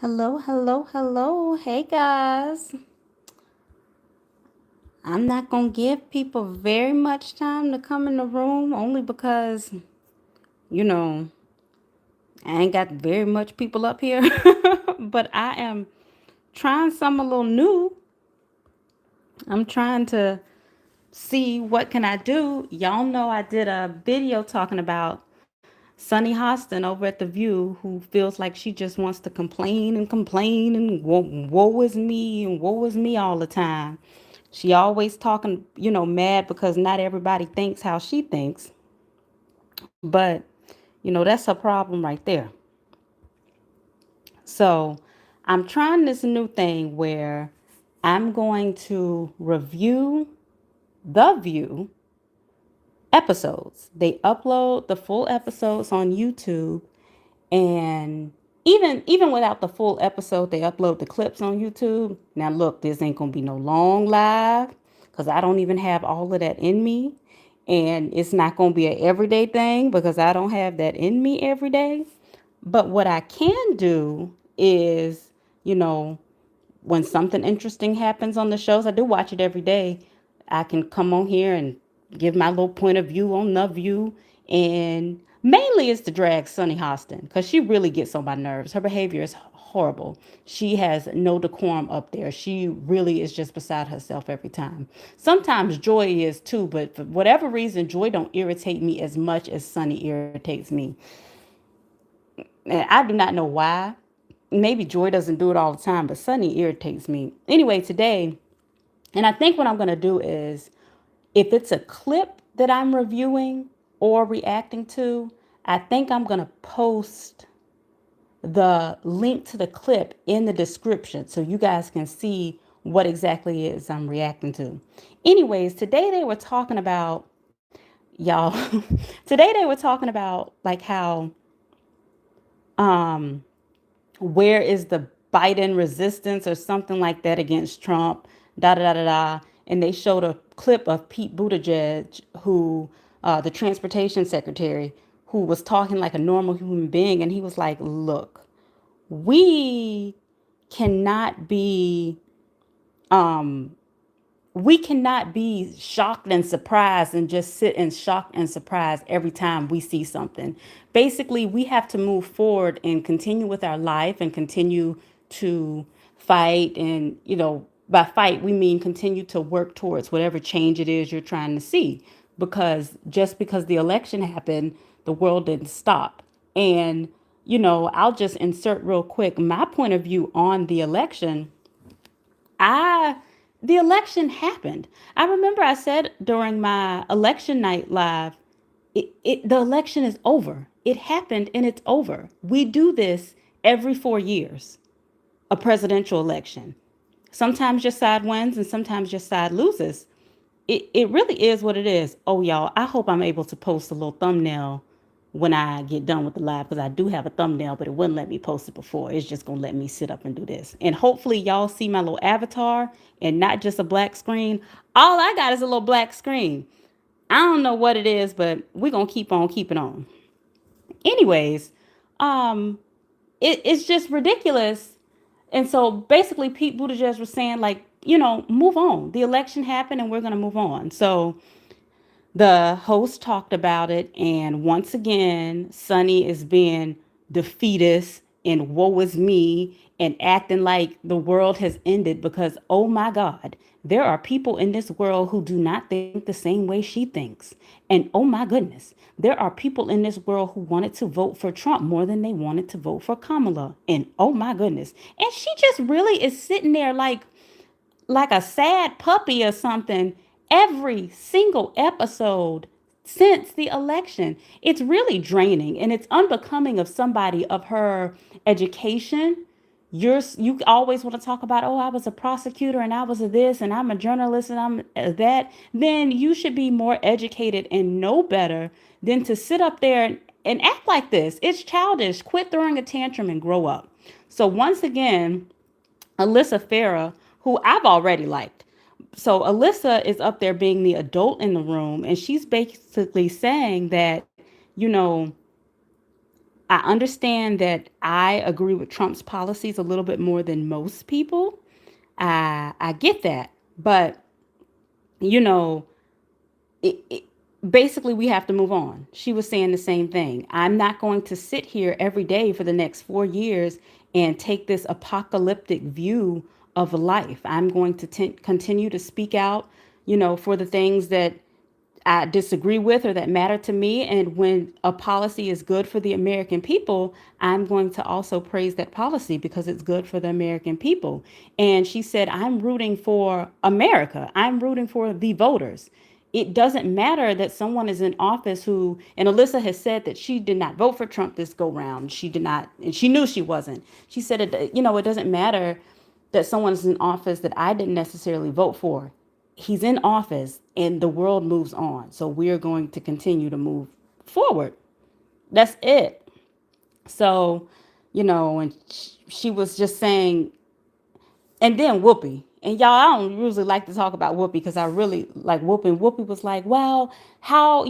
Hello, hello, hello. Hey guys. I'm not going to give people very much time to come in the room only because, you know, I ain't got very much people up here. But I am trying something a little new. I'm trying to see what can I do. Y'all know I did a video talking about Sunny Hostin over at The View, who feels like she just wants to complain and complain and woe is me and woe is me all the time. She always talking, mad because not everybody thinks how she thinks. But, that's her problem right there. So I'm trying this new thing where I'm going to review The View episodes. They upload the full episodes on YouTube, and even without the full episode, they upload the clips on YouTube. Now look, this ain't gonna be no long live because I don't even have all of that in me, and it's not gonna be an everyday thing because I don't have that in me every day. But what I can do is, you know, when something interesting happens on the shows, I do watch it every day. I can come on here and give my little point of view on The View. And mainly it's to drag Sunny Hostin because she really gets on my nerves. Her behavior is horrible. She has no decorum up there. She really is just beside herself every time. Sometimes Joy is too, but for whatever reason, Joy don't irritate me as much as Sunny irritates me. And I do not know why. Maybe Joy doesn't do it all the time, but Sunny irritates me. Anyway, today, and I think what I'm going to do is if it's a clip that I'm reviewing or reacting to, I think I'm going to post the link to the clip in the description so you guys can see what exactly it is I'm reacting to. Anyways, today they were talking about, y'all, today they were talking about like how um where is the Biden resistance or something like that against Trump, da da da da da. And they showed a clip of Pete Buttigieg, who, the transportation secretary, who was talking like a normal human being. And he was like, look, we cannot be we cannot be shocked and surprised and just sit in shock and surprise every time we see something. Basically, we have to move forward and continue with our life and continue to fight. And, by fight, we mean continue to work towards whatever change it is you're trying to see. Because just because the election happened, the world didn't stop. And, I'll just insert real quick my point of view on the election. I the election happened. I remember I said during my election night live, the election is over. It happened and it's over. We do this every 4 years, a presidential election. Sometimes your side wins and sometimes your side loses. It really is what it is. Oh, y'all, I hope I'm able to post a little thumbnail when I get done with the live because I do have a thumbnail, but it wouldn't let me post it before. It's just going to let me sit up and do this. And hopefully, y'all see my little avatar and not just a black screen. All I got is a little black screen. I don't know what it is, but we're going to keep on keeping on. Anyways, um, it's just ridiculous. And so basically, Pete Buttigieg was saying, like, move on. The election happened and we're going to move on. So the host talked about it, and once again, Sonny is being defeatist and woe is me and acting like the world has ended because, oh my God, there are people in this world who do not think the same way she thinks. And oh my goodness, there are people in this world who wanted to vote for Trump more than they wanted to vote for Kamala. And oh my goodness. And she just really is sitting there like a sad puppy or something every single episode since the election. It's really draining and it's unbecoming of somebody of her education. You always want to talk about, oh, I was a prosecutor and I was a this and I'm a journalist and I'm a that. Then you should be more educated and know better than to sit up there and act like this. It's childish. Quit throwing a tantrum and grow up. So once again, Alyssa Farah, who I've already liked. So Alyssa is up there being the adult in the room, and she's basically saying that, you know, I understand that I agree with Trump's policies a little bit more than most people. I get that. But, you know, it, basically we have to move on. She was saying the same thing. I'm not going to sit here every day for the next 4 years and take this apocalyptic view of life. I'm going to continue to speak out, for the things that I disagree with or that matter to me. And when a policy is good for the American people, I'm going to also praise that policy because it's good for the American people. And she said, I'm rooting for America. I'm rooting for the voters. It doesn't matter that someone is in office who, and Alyssa has said that she did not vote for Trump this go round. She did not, and she knew she wasn't. She said, it doesn't matter that someone is in office that I didn't necessarily vote for. He's in office and the world moves on. So we're going to continue to move forward. That's it. So, and she was just saying, and then Whoopi. And y'all, I don't usually like to talk about Whoopi because I really like Whoopi. And Whoopi was like, well, how,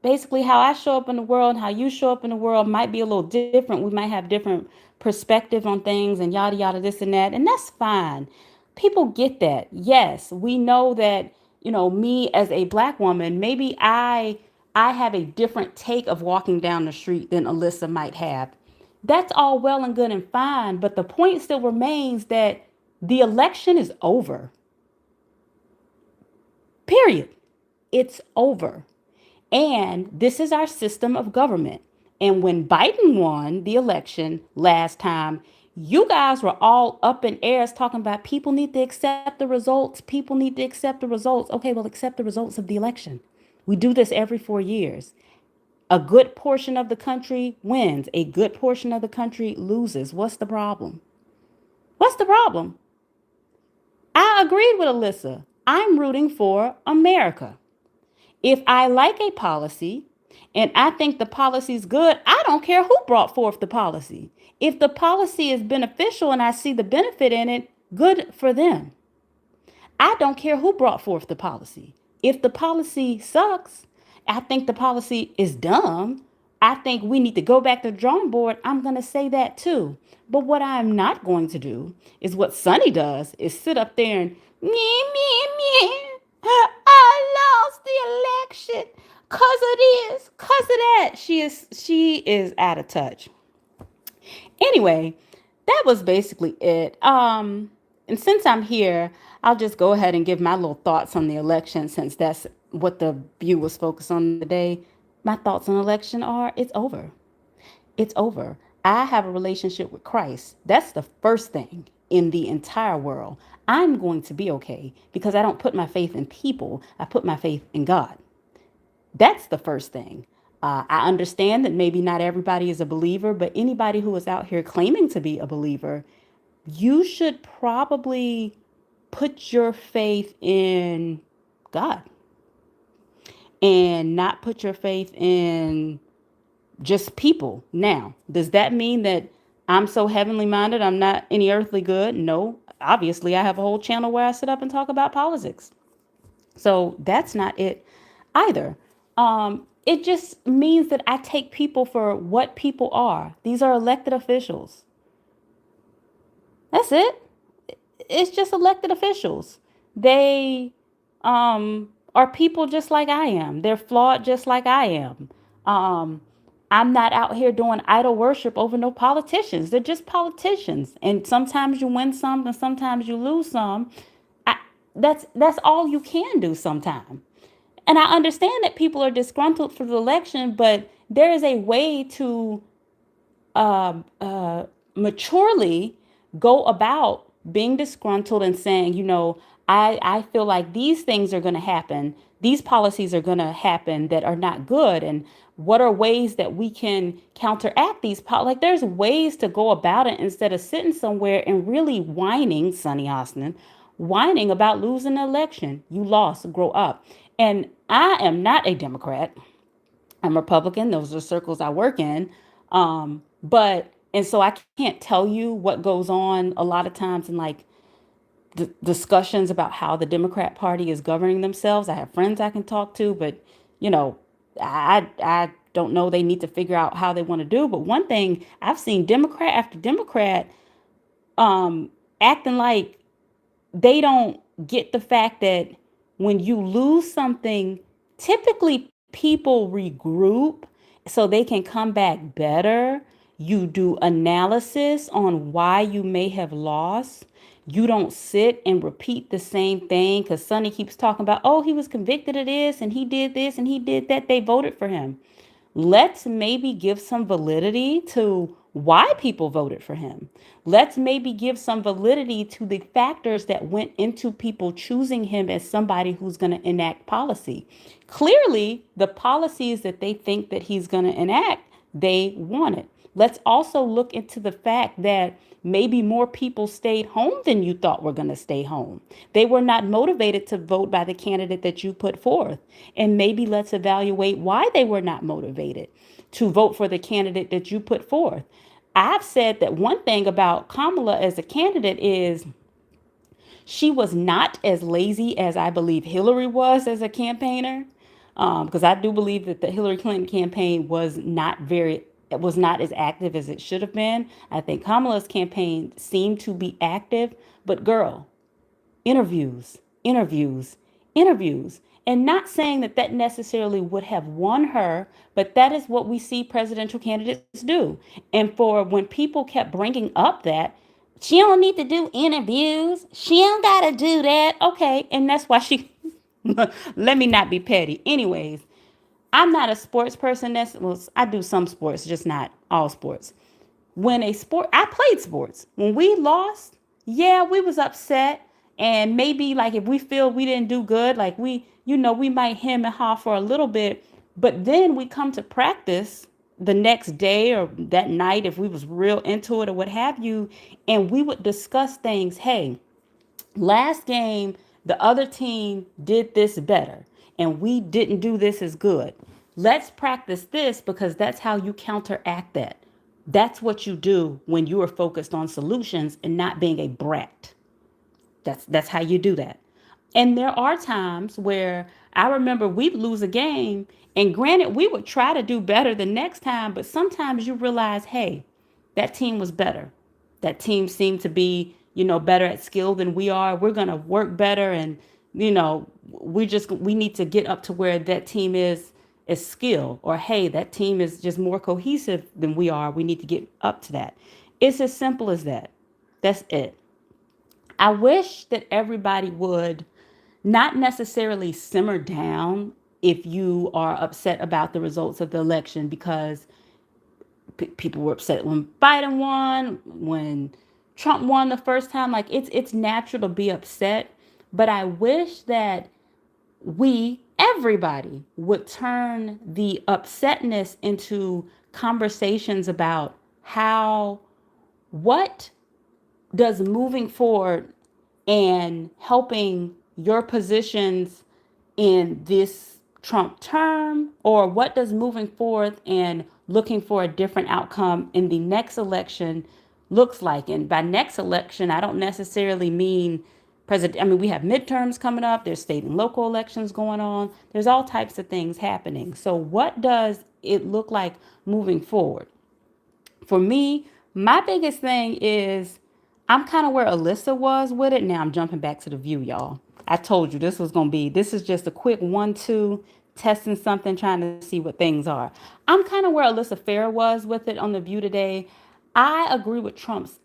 basically how I show up in the world, how you show up in the world might be a little different. We might have different perspective on things and yada, yada, this and that. And that's fine. People get that. Yes, we know that, me as a black woman, maybe I have a different take of walking down the street than Alyssa might have. That's all well and good and fine, but the point still remains that the election is over. Period. It's over. And this is our system of government. And when Biden won the election last time, you guys were all up in airs talking about people need to accept the results. People need to accept the results. Okay, well, accept the results of the election. We do this every 4 years. A good portion of the country wins, a good portion of the country loses. What's the problem? What's the problem? I agreed with Alyssa. I'm rooting for America. If I like a policy and I think the policy is good, I don't care who brought forth the policy. If the policy is beneficial and I see the benefit in it, good for them. I don't care who brought forth the policy. If the policy sucks, I think the policy is dumb. I think we need to go back to the drawing board. I'm going to say that too. But what I'm not going to do is what Sunny does is sit up there and me, me, me. I lost the election cause of this, cause of that. She is out of touch. Anyway, that was basically it. And since I'm here, I'll just go ahead and give my little thoughts on the election since that's what the view was focused on today. My thoughts on election are it's over. It's over. I have a relationship with Christ. That's the first thing in the entire world. I'm going to be okay because I don't put my faith in people. I put my faith in God. That's the first thing. I understand that maybe not everybody is a believer, but anybody who is out here claiming to be a believer, you should probably put your faith in God and not put your faith in just people. Now, does that mean that I'm so heavenly minded, I'm not any earthly good? No. Obviously, I have a whole channel where I sit up and talk about politics. So that's not it either. It just means that I take people for what people are. These are elected officials. That's it. It's just elected officials. They are people just like I am. They're flawed just like I am. Um, I'm not out here doing idol worship over no politicians. They're just politicians. And sometimes you win some and sometimes you lose some. I, that's all you can do sometimes. And I understand that people are disgruntled for the election, but there is a way to maturely go about being disgruntled and saying, I feel like these things are going to happen. These policies are going to happen that are not good. And what are ways that we can counteract these? Like there's ways to go about it instead of sitting somewhere and really whining, Sonny Austin, whining about losing the election. You lost, grow up. And I am not a Democrat. I'm Republican. Those are circles I work in. And so I can't tell you what goes on a lot of times in like discussions about how the Democrat Party is governing themselves. I have friends I can talk to, but you know, I don't know. They need to figure out how they want to do. But one thing I've seen Democrat after Democrat acting like they don't get the fact that when you lose something, typically people regroup so they can come back better. You do analysis on why you may have lost. You don't sit and repeat the same thing because Sonny keeps talking about, oh, he was convicted of this and he did this and he did that. They voted for him. Let's maybe give some validity to why people voted for him. Let's maybe give some validity to the factors that went into people choosing him as somebody who's going to enact policy. Clearly, the policies that they think that he's going to enact, they want it. Let's also look into the fact that maybe more people stayed home than you thought were going to stay home. They were not motivated to vote by the candidate that you put forth. And maybe let's evaluate why they were not motivated to vote for the candidate that you put forth. I've said that one thing about Kamala as a candidate is she was not as lazy as I believe Hillary was as a campaigner. Because I do believe that the Hillary Clinton campaign was not as active as it should have been. I think Kamala's campaign seemed to be active, but girl, interviews, interviews, interviews. And not saying that that necessarily would have won her, but that is what we see presidential candidates do. And for when people kept bringing up that she don't need to do interviews, she don't got to do that. Okay. And that's why she, let me not be petty. Anyways, I'm not a sports person. Well, I do some sports, just not all sports. I played sports. When we lost, yeah, we was upset. And maybe like if we feel we didn't do good, like we might hem and haw for a little bit. But then we come to practice the next day or that night if we was real into it or what have you. And we would discuss things. Hey, last game, the other team did this better and we didn't do this as good. Let's practice this because that's how you counteract that. That's what you do when you are focused on solutions and not being a brat. That's how you do that. And there are times where I remember we'd lose a game, and granted, we would try to do better the next time, but sometimes you realize, hey, that team was better. That team seemed to be, better at skill than we are. We're gonna work better, and we need to get up to where that team is skill, or hey, that team is just more cohesive than we are. We need to get up to that. It's as simple as that. That's it. I wish that everybody would not necessarily simmer down if you are upset about the results of the election because people were upset when Biden won, when Trump won the first time. Like it's natural to be upset, but I wish that everybody would turn the upsetness into conversations about what does moving forward and helping your positions in this Trump term, or what does moving forward and looking for a different outcome in the next election looks like. And by next election, I don't necessarily mean president. I mean, we have midterms coming up. There's state and local elections going on. There's all types of things happening. So what does it look like moving forward? For me, my biggest thing is I'm kind of where Alyssa was with it. Now I'm jumping back to the View, y'all. I told you this is just a quick 1-2, testing something, trying to see what things are. I'm kind of where Alyssa Farah was with it on the View today. I agree with Trump's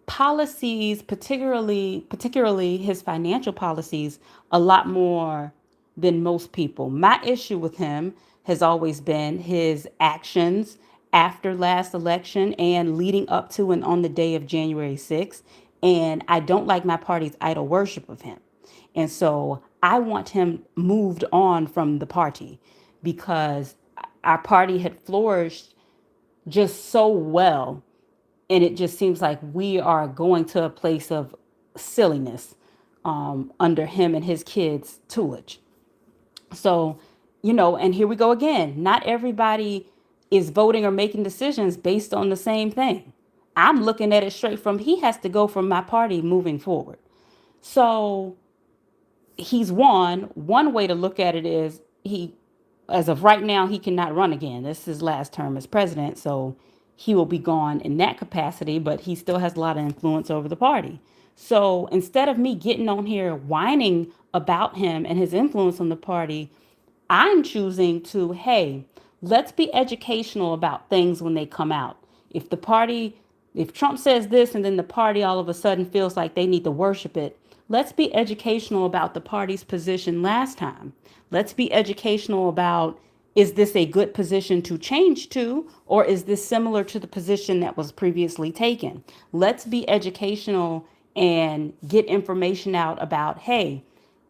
policies, particularly his financial policies, a lot more than most people. My issue with him has always been his actions after last election and leading up to and on the day of January 6th. And I don't like my party's idol worship of him. And so I want him moved on from the party because our party had flourished just so well. And it just seems like we are going to a place of silliness under him and his kids' tutelage. So, and here we go again. Not everybody is voting or making decisions based on the same thing. I'm looking at it straight from he has to go from my party moving forward. So he's won. One way to look at it is as of right now, he cannot run again. This is his last term as president, so he will be gone in that capacity, but he still has a lot of influence over the party. So instead of me getting on here whining about him and his influence on the party, I'm choosing to, hey, let's be educational about things when they come out. If the party, if Trump says this and then the party all of a sudden feels like they need to worship it, let's be educational about the party's position last time. Let's be educational about, is this a good position to change to, or is this similar to the position that was previously taken? Let's be educational and get information out about, hey,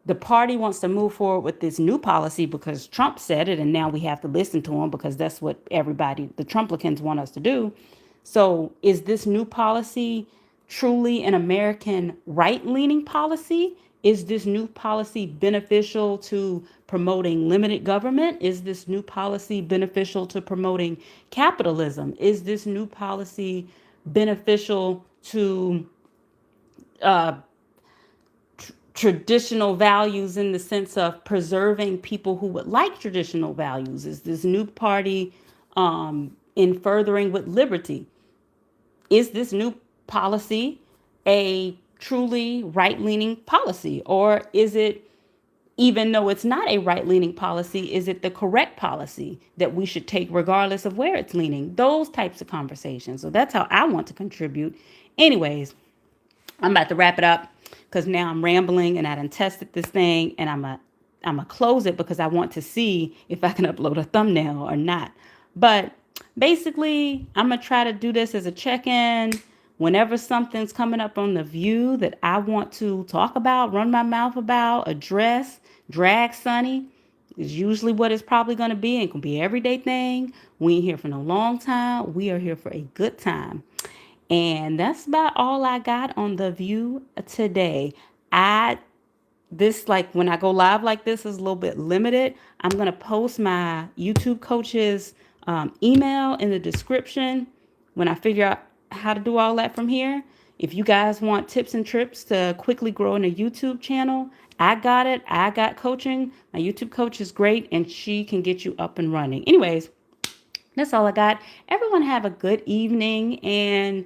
the party wants to move forward with this new policy because Trump said it, and now we have to listen to him because that's what everybody, the Trumplicans, want us to do. So, is this new policy truly an American right-leaning policy? Is this new policy beneficial to promoting limited government? Is this new policy beneficial to promoting capitalism? Is this new policy beneficial to uh, traditional values in the sense of preserving people who would like traditional values? Is this new party in furthering with liberty? Is this new policy a truly right-leaning policy? Or is it, even though it's not a right-leaning policy, is it the correct policy that we should take regardless of where it's leaning? Those types of conversations. So that's how I want to contribute. Anyways, I'm about to wrap it up because now I'm rambling and I done tested this thing, and I'm gonna close it because I want to see if I can upload a thumbnail or not. But basically, I'm gonna try to do this as a check-in. Whenever something's coming up on The View that I want to talk about, run my mouth about, address, drag Sunny, is usually what it's probably going to be. It can be an everyday thing. We ain't here for no long time. We are here for a good time. And that's about all I got on The View today. This, like, when I go live like this, is a little bit limited. I'm going to post my YouTube coach's email in the description when I figure out how to do all that from here. If you guys want tips and trips to quickly grow in a YouTube channel, I got it. I got coaching. My YouTube coach is great, and she can get you up and running. Anyways, that's all I got. Everyone have a good evening, and,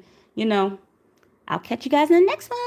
I'll catch you guys in the next one.